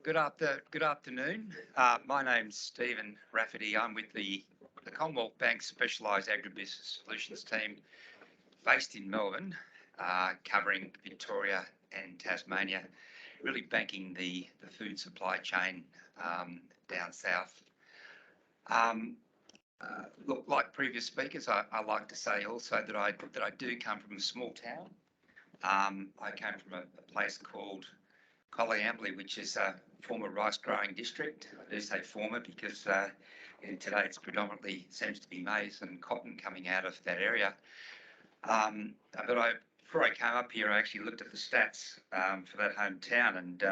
Good afternoon. My name's Stephen Ravetti. I'm with the Commonwealth Bank Specialised Agribusiness Solutions team based in Melbourne, covering Victoria and Tasmania, really banking the food supply chain down south. Look, like previous speakers, I like to say also that I do come from a small town. I came from a place called Coleambally, which is a former rice growing district. I do say former because today it's predominantly seems to be maize and cotton coming out of that area. But before I came up here, I actually looked at the stats for that hometown, and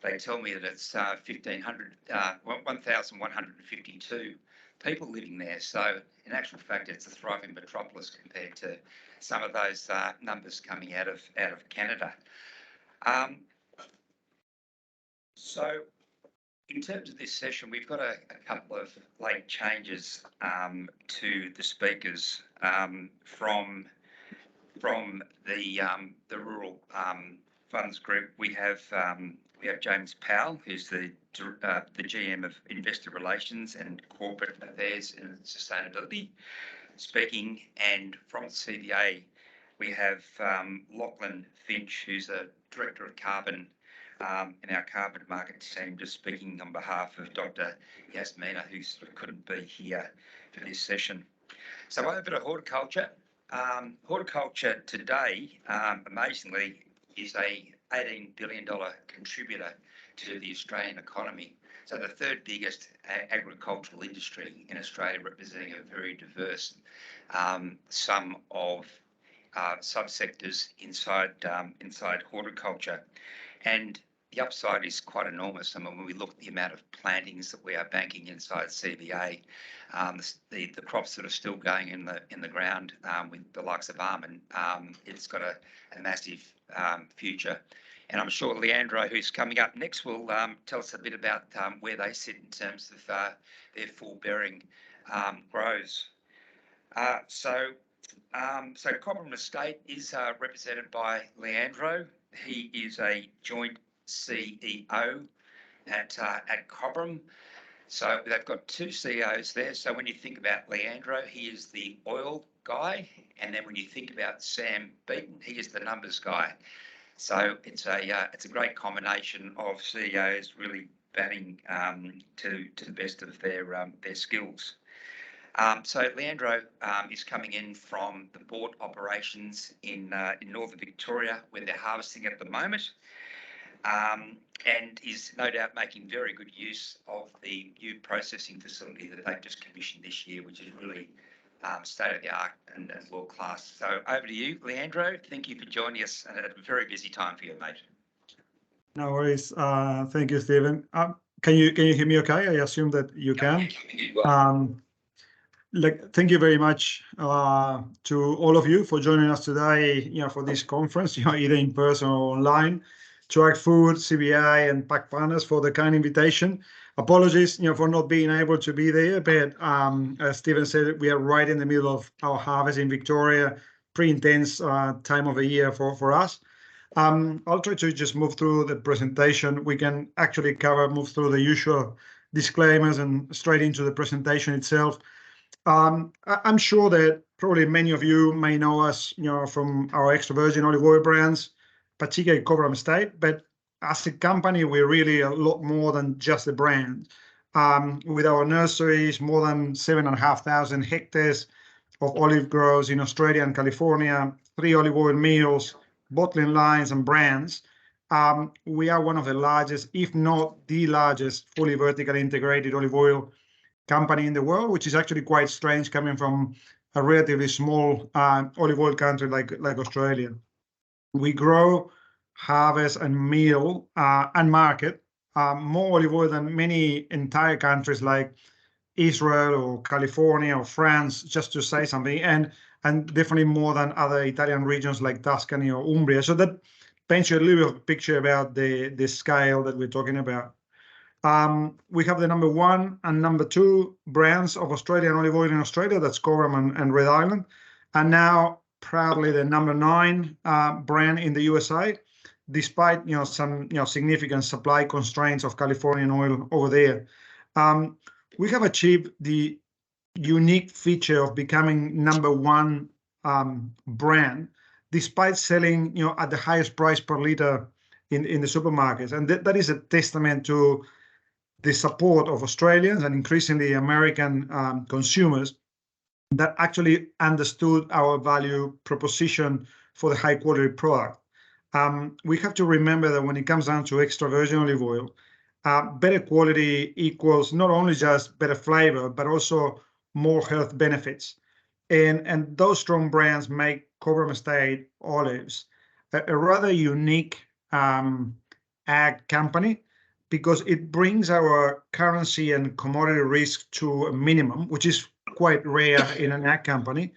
they tell me that it's 1,152 people living there. So in actual fact, it's a thriving metropolis compared to some of those numbers coming out of Canada. So in terms of this session, we've got a couple of late changes to the speakers from the Rural Funds Group. We have James Powell, who's the GM of Investor Relations and Corporate Affairs and Sustainability, speaking, and from the CBA we have Lachlan Finch, who's the Director of Carbon in our carbon market team, just speaking on behalf of Dr. Yasmina, who couldn't be here for this session. So over to horticulture. Horticulture today, amazingly, is a $18 billion contributor to the Australian economy. So the third biggest agricultural industry in Australia, representing a very diverse sum of subsectors inside horticulture. And the upside is quite enormous. I mean, when we look at the amount of plantings that we are banking inside CBA, the crops that are still going in the ground with the likes of almond, it's got a massive future. And I'm sure Leandro, who's coming up next, will tell us a bit about where they sit in terms of their full-bearing grows. So Cobram Estate is represented by Leandro. He is a joint CEO at Cobram. So they've got two CEOs there. So when you think about Leandro, he is the oil guy, and then when you think about Sam Beaton, he is the numbers guy. So it's a great combination of CEOs really batting to the best of their skills. So Leandro is coming in from the Boort operations in northern Victoria, where they're harvesting at the moment, and is no doubt making very good use of the new processing facility that they've just commissioned this year, which is really state of the art and world class. So over to you, Leandro. Thank you for joining us at a very busy time for you, mate. No worries. Thank you, Stephen. Can you hear me okay? I assume that you can. Thank you very much to all of you for joining us today, for this conference, either in person or online. To AgFood, CBA, and Pack Partners for the kind invitation. Apologies, for not being able to be there, but as Stephen said, we are right in the middle of our harvest in Victoria. Pretty intense time of the year for us. I'll try to just move through the presentation. We can actually move through the usual disclaimers and straight into the presentation itself. I'm sure that probably many of you may know us, from our extra virgin olive oil brands, particularly Cobram Estate, but as a company, we're really a lot more than just a brand. With our nurseries, more than 7,500 hectares of olive groves in Australia and California, 3 olive oil mills, bottling lines and brands, we are one of the largest, if not the largest, fully vertically integrated olive oil company in the world, which is actually quite strange coming from a relatively small olive oil country like Australia. We grow, harvest, and mill and market more olive oil than many entire countries like Israel or California or France, just to say something, and definitely more than other Italian regions like Tuscany or Umbria. So that paints you a little bit of a picture about the scale that we're talking about. We have the number 1 and number 2 brands of Australian olive oil in Australia, that's Cobram and Red Island, and now proudly the number 9 brand in the USA. despite some significant supply constraints of Californian oil over there. We have achieved the unique feature of becoming number one brand, despite selling at the highest price per liter in the supermarkets, and that is a testament to the support of Australians and increasingly American consumers that actually understood our value proposition for the high quality product. We have to remember that when it comes down to extra virgin olive oil, better quality equals not only just better flavor, but also more health benefits. And those strong brands make Cobram Estate olives a rather unique ag company, because it brings our currency and commodity risk to a minimum, which is quite rare in an ag company.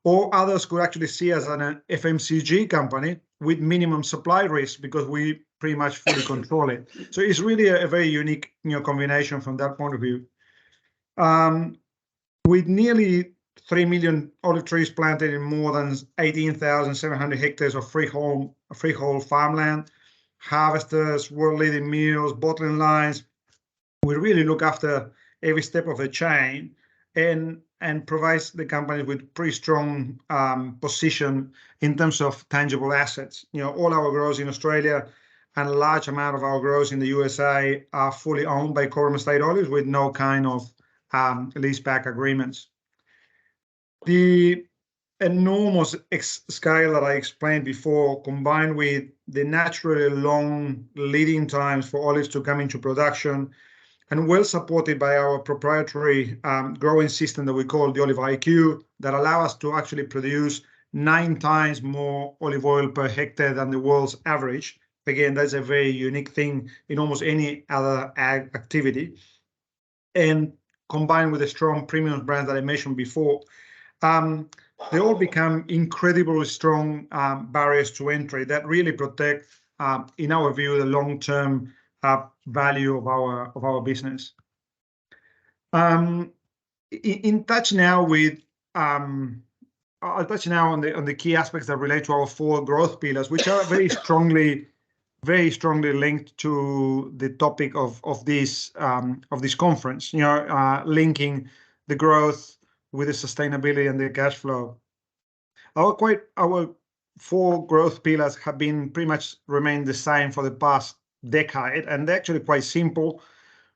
Or others could actually see us as an FMCG company with minimum supply risk, because we pretty much fully control it. So it's really a very unique combination from that point of view. With nearly 3 million olive trees planted in more than 18,700 hectares of freehold farmland, harvesters, world-leading mills, bottling lines, we really look after every step of the chain and provides the company with pretty strong position in terms of tangible assets. All our groves in Australia and a large amount of our groves in the USA are fully owned by Cobram Estate Olives with no kind of leaseback agreements. The enormous scale that I explained before, combined with the naturally long leading times for olives to come into production, and well supported by our proprietary growing system that we call the Oliv.iQ, that allow us to actually produce 9 times more olive oil per hectare than the world's average. Again, that's a very unique thing in almost any other ag activity. And combined with the strong premium brands that I mentioned before, they all become incredibly strong barriers to entry that really protect, in our view, the long-term value of our business. I'll touch now on the key aspects that relate to our 4 growth pillars, which are very strongly linked to the topic of this conference. Linking the growth with the sustainability and the cash flow. Our 4 growth pillars have been pretty much remained the same for the past decade, and they're actually quite simple,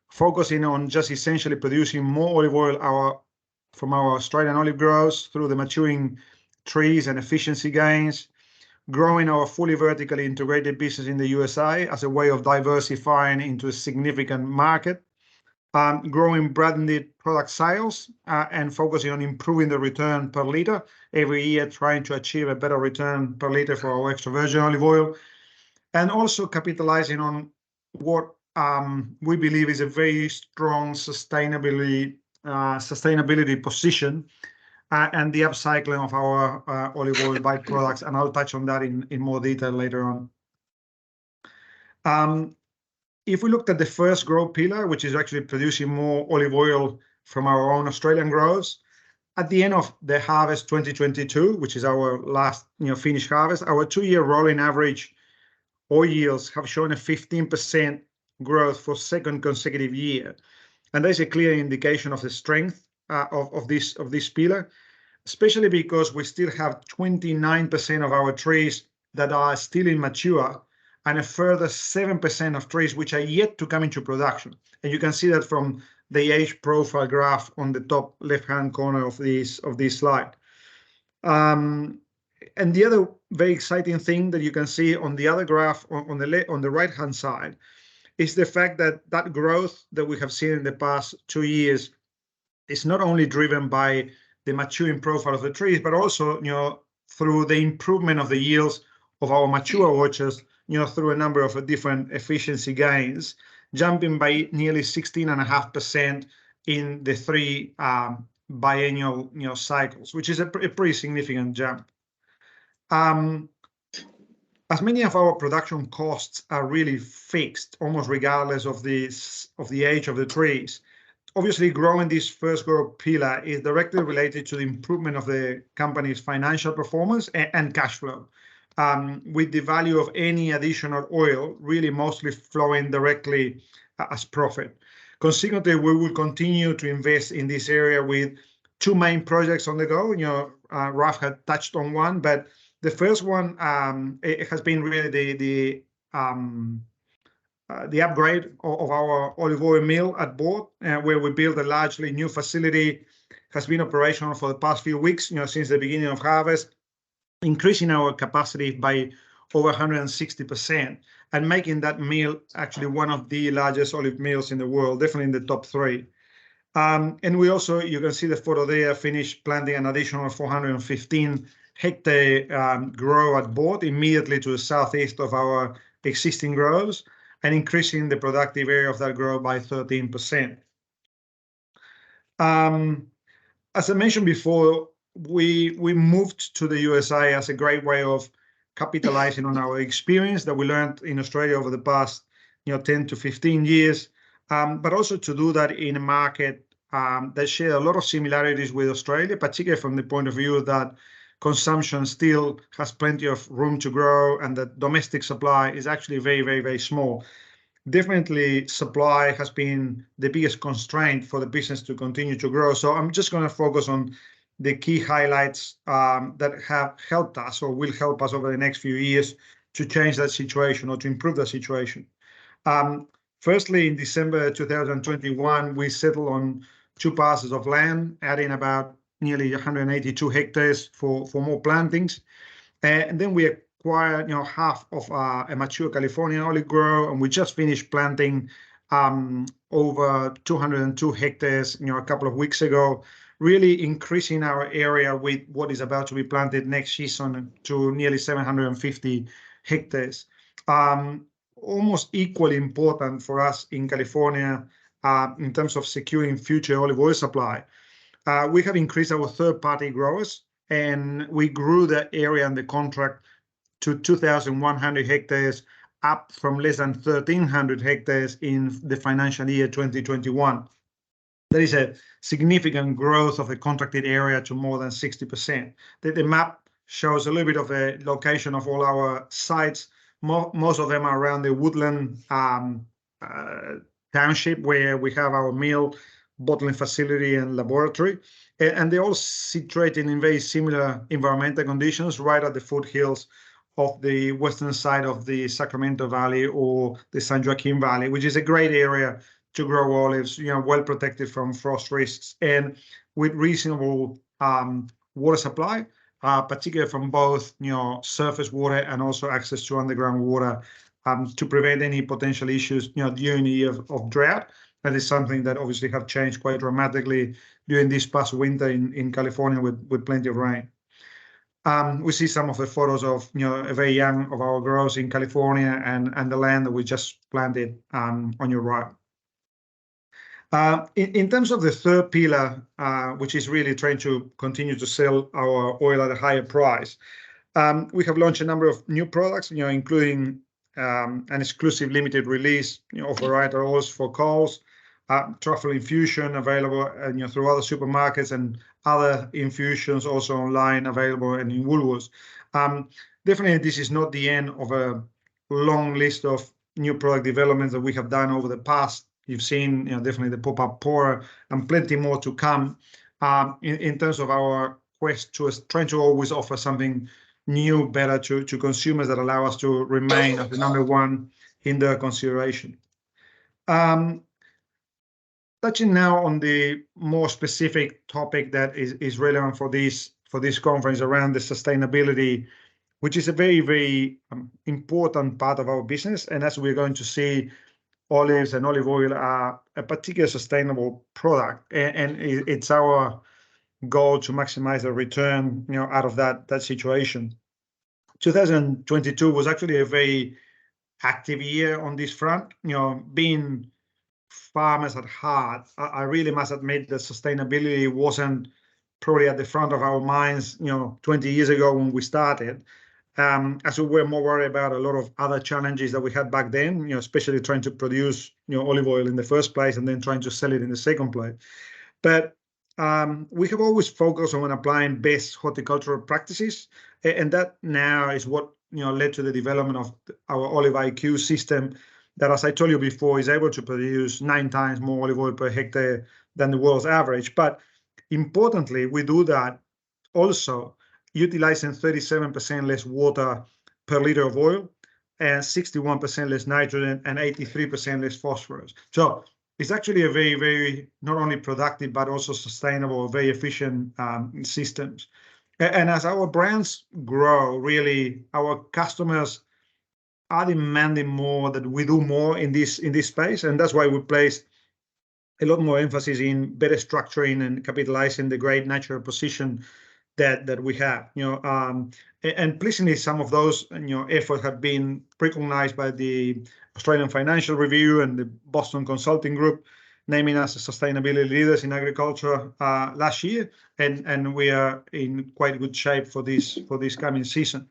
focusing on just essentially producing more olive oil from our Australian olive groves through the maturing trees and efficiency gains, growing our fully vertically integrated business in the USA as a way of diversifying into a significant market, growing branded product sales, and focusing on improving the return per liter every year, trying to achieve a better return per liter for our extra virgin olive oil, and also capitalizing on what we believe is a very strong sustainability position, and the upcycling of our olive oil byproducts, and I'll touch on that in more detail later on. If we looked at the first growth pillar, which is actually producing more olive oil from our own Australian groves, at the end of the harvest 2022, which is our last finished harvest, our 2-year rolling average oil yields have shown a 15% growth for second consecutive year, and there's a clear indication of the strength of this pillar, especially because we still have 29% of our trees that are still immature, and a further 7% of trees which are yet to come into production. And you can see that from the age profile graph on the top left-hand corner of this slide. And the other very exciting thing that you can see on the other graph on the right-hand side is the fact that growth that we have seen in the past 2 years is not only driven by the maturing profile of the trees, but also through the improvement of the yields of our mature orchards, through a number of different efficiency gains, jumping by nearly 16.5% in the 3 biennial cycles, which is a pretty significant jump. As many of our production costs are really fixed, almost regardless of the age of the trees, obviously growing this first growth pillar is directly related to the improvement of the company's financial performance and cash flow. with the value of any additional oil really mostly flowing directly as profit. Consequently, we will continue to invest in this area with two main projects on the go. Raf had touched on one, but the first one it has been really the upgrade of our olive oil mill at Boort, where we built a largely new facility. Has been operational for the past few weeks, since the beginning of harvest, increasing our capacity by over 160% and making that mill actually one of the largest olive mills in the world, definitely in the top 3. And we also, you can see the photo there, finished planting an additional 415 hectare grow at Boort immediately to the southeast of our existing groves, and increasing the productive area of that grow by 13%. As I mentioned before, we moved to the USA as a great way of capitalizing on our experience that we learned in Australia over the past 10 to 15 years, but also to do that in a market that shares a lot of similarities with Australia, particularly from the point of view that consumption still has plenty of room to grow, and that domestic supply is actually very, very, very small. Definitely, supply has been the biggest constraint for the business to continue to grow. So I'm just going to focus on the key highlights that have helped us or will help us over the next few years to change that situation or to improve the situation. Firstly, in December 2021, we settled on 2 parcels of land, adding about nearly 182 hectares for more plantings. And then we acquired half of a mature California olive grove, and we just finished planting over 202 hectares a couple of weeks ago, really increasing our area with what is about to be planted next season to nearly 750 hectares. Almost equally important for us in California in terms of securing future olive oil supply. We have increased our third-party growers, and we grew the area and the contract to 2,100 hectares, up from less than 1,300 hectares in the financial year 2021. There is a significant growth of the contracted area to more than 60%. The map shows a little bit of a location of all our sites. Most of them are around the Woodland township, where we have our mill, bottling facility, and laboratory. And they're all situated in very similar environmental conditions, right at the foothills of the western side of the Sacramento Valley or the San Joaquin Valley, which is a great area to grow olives, well protected from frost risks, and with reasonable water supply, particularly from both surface water and also access to underground water, to prevent any potential issues during the year of drought. That is something that obviously have changed quite dramatically during this past winter in California with plenty of rain. We see some of the photos of a very young of our groves in California and the land that we just planted on your right. In terms of the third pillar, which is really trying to continue to sell our oil at a higher price, we have launched a number of new products, including an exclusive limited release of varietal oils for Coles, truffle infusion available through other supermarkets, and other infusions also online available and in Woolworths. Definitely, this is not the end of a long list of new product developments that we have done over the past. You've seen definitely the pop-up pourer and plenty more to come in terms of our quest to trying to always offer something new, better to consumers that allow us to remain at the #1 in their consideration. Touching now on the more specific topic that is relevant for this conference around the sustainability, which is a very, very important part of our business. And as we're going to see, olives and olive oil are a particular sustainable product, and it's our goal to maximize the return out of that situation. 2022 was actually a very active year on this front. Being farmers at heart, I really must admit that sustainability wasn't probably at the front of our minds 20 years ago when we started, as we were more worried about a lot of other challenges that we had back then, especially trying to produce olive oil in the first place and then trying to sell it in the second place. But we have always focused on applying best horticultural practices, and that now is what led to the development of our Oliv.iQ system that, as I told you before, is able to produce 9 times more olive oil per hectare than the world's average. But importantly, we do that also utilizing 37% less water per liter of oil and 61% less nitrogen and 83% less phosphorus. So it's actually a very, very not only productive, but also sustainable, very efficient systems. And as our brands grow, really, our customers are demanding more, that we do more in this space. And that's why we placed a lot more emphasis in better structuring and capitalizing the great natural position that we have. And pleasingly, some of those efforts have been recognized by the Australian Financial Review and the Boston Consulting Group, naming us as sustainability leaders in agriculture last year, and we are in quite good shape for this coming season.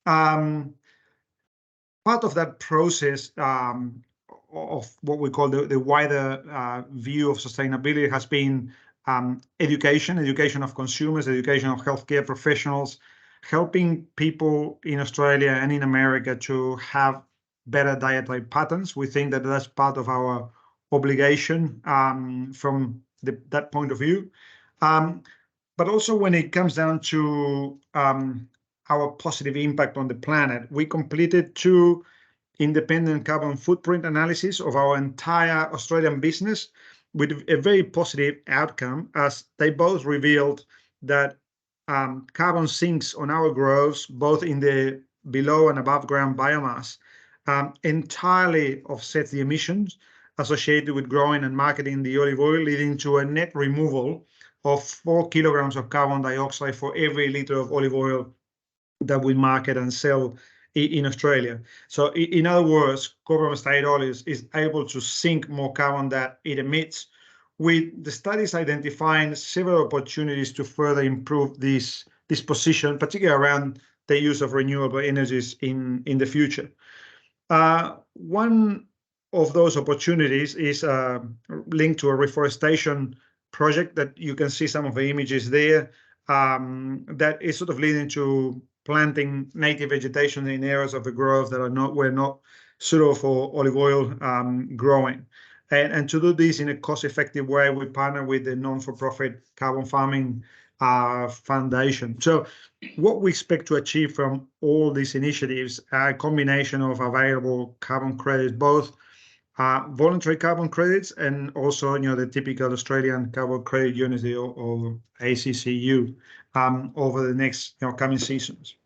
Part of that process of what we call the wider view of sustainability has been education of consumers, education of healthcare professionals, helping people in Australia and in America to have better dietary patterns. We think that that's part of our obligation from that point of view. But also when it comes down to our positive impact on the planet, we completed 2 independent carbon footprint analysis of our entire Australian business with a very positive outcome, as they both revealed that carbon sinks on our groves, both in the below and above ground biomass, entirely offsets the emissions associated with growing and marketing the olive oil, leading to a net removal of 4 kilograms of carbon dioxide for every liter of olive oil that we market and sell in Australia. So in other words, Cobram Estate Olives is able to sink more carbon that it emits, with the studies identifying several opportunities to further improve this position, particularly around the use of renewable energies in the future. One of those opportunities is linked to a reforestation project that you can see some of the images there, that is sort of leading to planting native vegetation in areas of the grove that were not suitable for olive oil growing. And to do this in a cost-effective way, we partner with the non-for-profit Carbon Farming Foundation. So what we expect to achieve from all these initiatives are a combination of available carbon credits, both voluntary carbon credits and also the typical Australian carbon credit unit or ACCU over the next coming seasons.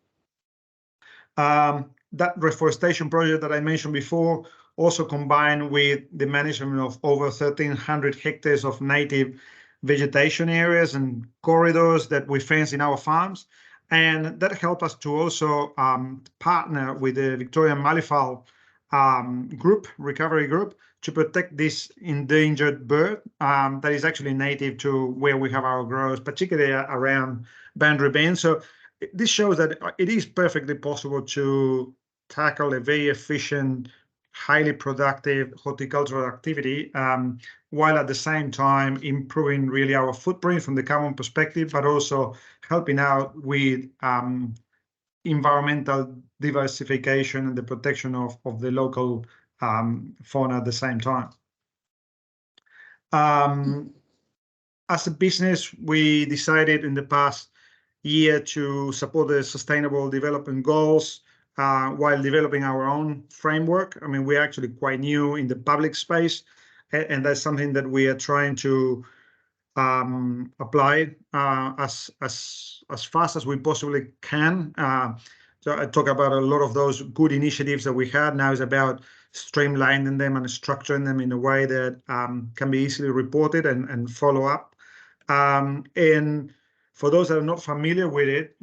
That reforestation project that I mentioned before, also combined with the management of over 1,300 hectares of native vegetation areas and corridors that we fence in our farms. And that helped us to also partner with the Victorian Malleefowl recovery group, to protect this endangered bird that is actually native to where we have our groves, particularly around Boundary Bend. So this shows that it is perfectly possible to tackle a very efficient, highly productive horticultural activity, while at the same time improving really our footprint from the carbon perspective, but also helping out with environmental diversification and the protection of the local fauna at the same time. As a business, we decided in the past year to support the Sustainable Development Goals while developing our own framework. I mean, we're actually quite new in the public space, and that's something that we are trying to apply as fast as we possibly can. So I talk about a lot of those good initiatives that we had. Now it's about streamlining them and structuring them in a way that can be easily reported and follow up. And for those that are not familiar with it,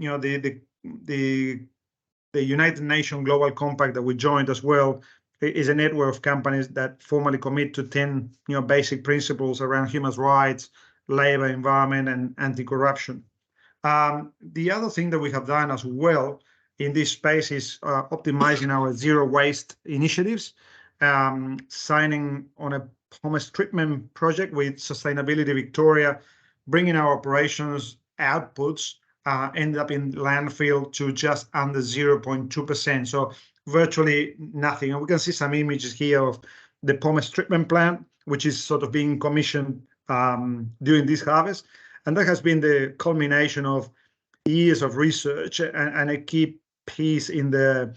the United Nations Global Compact that we joined as well is a network of companies that formally commit to 10 basic principles around human rights, labor, environment, and anti-corruption. The other thing that we have done as well in this space is optimizing our zero waste initiatives, signing on a humus treatment project with Sustainability Victoria, bringing our operations outputs ended up in landfill to just under 0.2%. So virtually nothing. And we can see some images here of the pomace treatment plant, which is sort of being commissioned during this harvest. And that has been the culmination of years of research and a key piece in the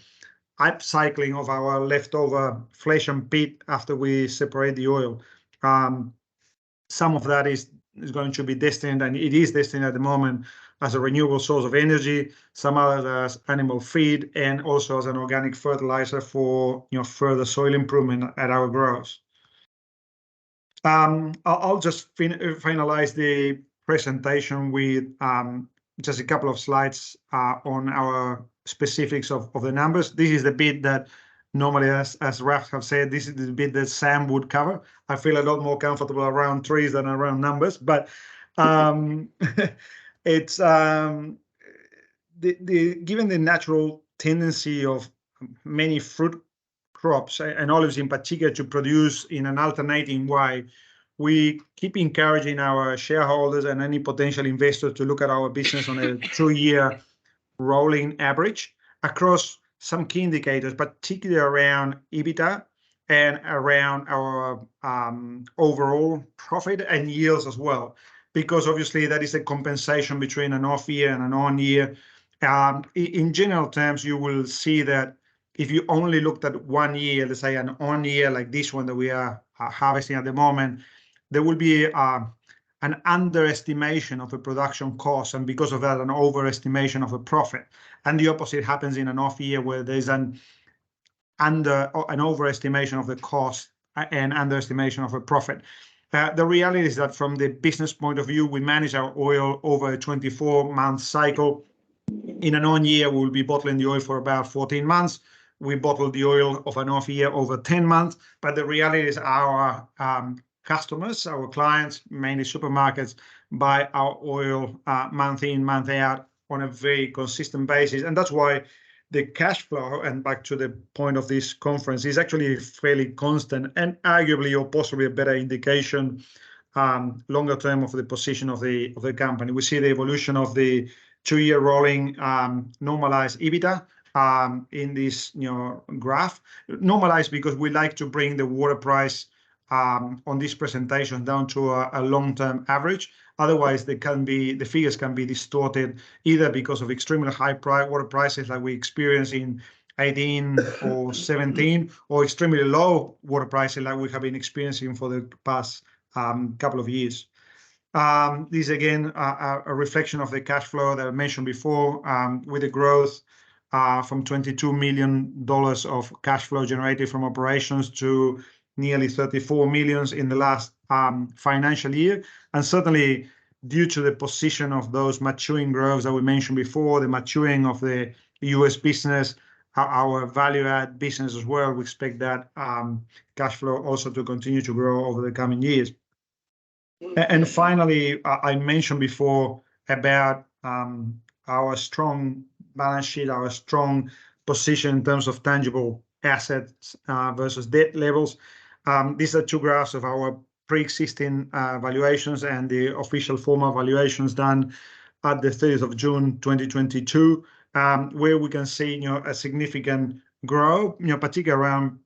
upcycling of our leftover flesh and pit after we separate the oil. Some of that is going to be destined, and it is destined at the moment, as a renewable source of energy, some others as animal feed, and also as an organic fertilizer for further soil improvement at our groves. I'll just finalize the presentation with just a couple of slides on our specifics of the numbers. This is the bit that normally, as Raf have said, this is the bit that Sam would cover. I feel a lot more comfortable around trees than around numbers, but it's given the natural tendency of many fruit crops and olives in particular to produce in an alternating way, we keep encouraging our shareholders and any potential investor to look at our business on a 2-year rolling average across some key indicators, particularly around EBITDA and around our overall profit and yields as well, because obviously that is a compensation between an off year and an on year. In general terms, you will see that if you only looked at 1 year, let's say an on year like this one that we are harvesting at the moment, there will be an underestimation of the production cost, and because of that, an overestimation of the profit. And the opposite happens in an off year, where there's an overestimation of the cost and underestimation of a profit. The reality is that from the business point of view, we manage our oil over a 24-month cycle. In an on year, we'll be bottling the oil for about 14 months. We bottle the oil of an off year over 10 months. But the reality is our customers, our clients, mainly supermarkets, buy our oil month in, month out on a very consistent basis. And that's why the cash flow, and back to the point of this conference, is actually fairly constant and arguably or possibly a better indication longer term of the position of the company. We see the evolution of the 2-year rolling normalized EBITDA in this graph. Normalized because we like to bring the water price on this presentation down to a long-term average. Otherwise, the figures can be distorted either because of extremely high water prices like we experienced in 18 or 17, or extremely low water prices like we have been experiencing for the past couple of years. This again a reflection of the cash flow that I mentioned before, with the growth from $22 million of cash flow generated from operations to nearly 34 million in the last financial year. And certainly due to the position of those maturing groves that we mentioned before, the maturing of the US business, our value add business as well, we expect that cash flow also to continue to grow over the coming years. And finally, I mentioned before about our strong balance sheet, our strong position in terms of tangible assets versus debt levels. These are 2 graphs of our pre-existing valuations and the official formal valuations done at the 30th of June 2022, where we can see a significant growth, particularly around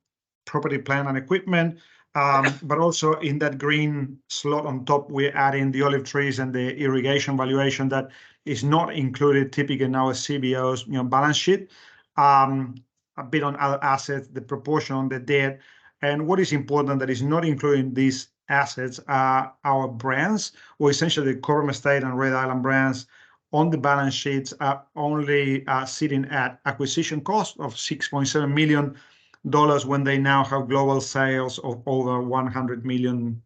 property, plant and equipment, but also in that green slot on top, we're adding the olive trees and the irrigation valuation that is not included typically in our CBO's balance sheet. A bit on other assets, the proportion on the debt. And what is important that is not including these assets are our brands, or essentially the Cobram Estate and Red Island brands on the balance sheets are only sitting at acquisition cost of $6.7 million when they now have global sales of over $100 million.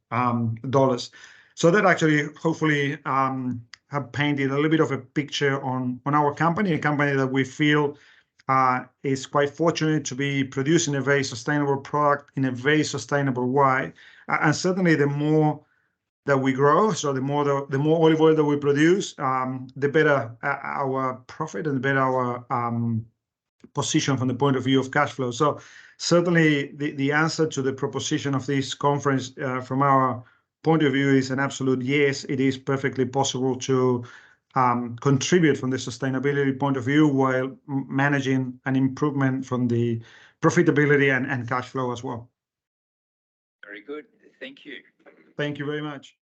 So that actually hopefully have painted a little bit of a picture on our company, a company that we feel is quite fortunate to be producing a very sustainable product in a very sustainable way. And certainly the more that we grow, so the more olive oil that we produce, the better our profit and the better our position from the point of view of cash flow. So certainly the answer to the proposition of this conference from our point of view is an absolute yes. It is perfectly possible to contribute from the sustainability point of view while managing an improvement from the profitability and cash flow as well. Very good. Thank you. Thank you very much.